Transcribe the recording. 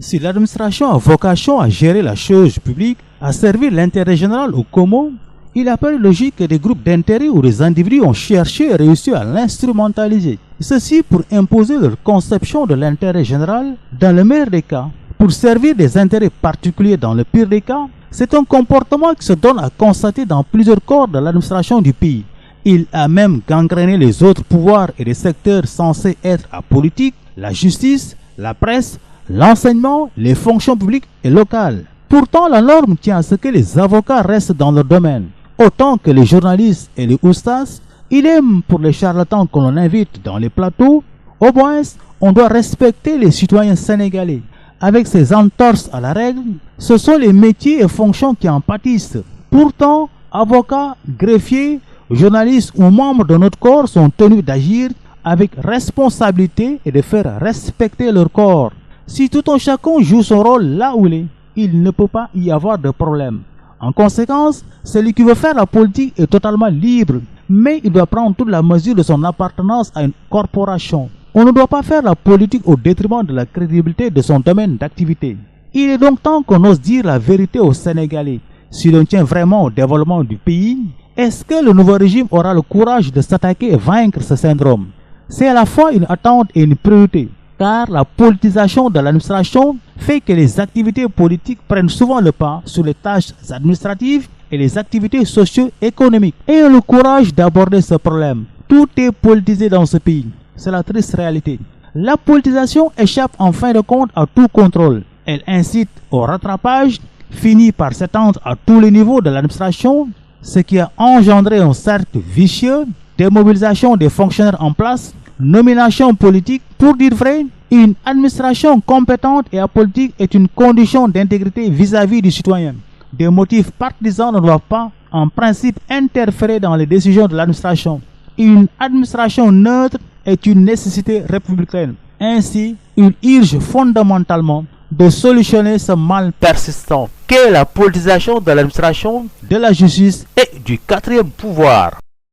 Si l'administration a vocation à gérer la chose publique, à servir l'intérêt général ou commun, il apparaît logique que des groupes d'intérêt ou des individus ont cherché et réussi à l'instrumentaliser. Ceci pour imposer leur conception de l'intérêt général dans le meilleur des cas. Pour servir des intérêts particuliers dans le pire des cas, c'est un comportement qui se donne à constater dans plusieurs corps de l'administration du pays. Il a même gangréné les autres pouvoirs et les secteurs censés être apolitiques, la justice, la presse, l'enseignement, les fonctions publiques et locales. Pourtant, la norme tient à ce que les avocats restent dans leur domaine. Autant que les journalistes et les oustas, idem pour les charlatans que l'on invite dans les plateaux, au moins, on doit respecter les citoyens sénégalais. Avec ces entorses à la règle, ce sont les métiers et fonctions qui en pâtissent. Pourtant, avocats, greffiers, journalistes ou membres de notre corps sont tenus d'agir avec responsabilité et de faire respecter leur corps. Si tout un chacun joue son rôle là où il est, il ne peut pas y avoir de problème. En conséquence, celui qui veut faire la politique est totalement libre, mais il doit prendre toute la mesure de son appartenance à une corporation. On ne doit pas faire la politique au détriment de la crédibilité de son domaine d'activité. Il est donc temps qu'on ose dire la vérité aux Sénégalais. Si l'on tient vraiment au développement du pays, est-ce que le nouveau régime aura le courage de s'attaquer et vaincre ce syndrome? C'est à la fois une attente et une priorité, car la politisation de l'administration fait que les activités politiques prennent souvent le pas sur les tâches administratives et les activités socio-économiques. Ayons le courage d'aborder ce problème. Tout est politisé dans ce pays. C'est la triste réalité. La politisation échappe en fin de compte à tout contrôle. Elle incite au rattrapage, finit par s'étendre à tous les niveaux de l'administration, ce qui a engendré un cercle vicieux, démobilisation des fonctionnaires en place, nomination politique. Pour dire vrai, une administration compétente et apolitique est une condition d'intégrité vis-à-vis du citoyen. Des motifs partisans ne doivent pas, en principe, interférer dans les décisions de l'administration. Une administration neutre est une nécessité républicaine. Ainsi, il urge fondamentalement de solutionner ce mal persistant qu'est la politisation de l'administration, de la justice et du quatrième pouvoir.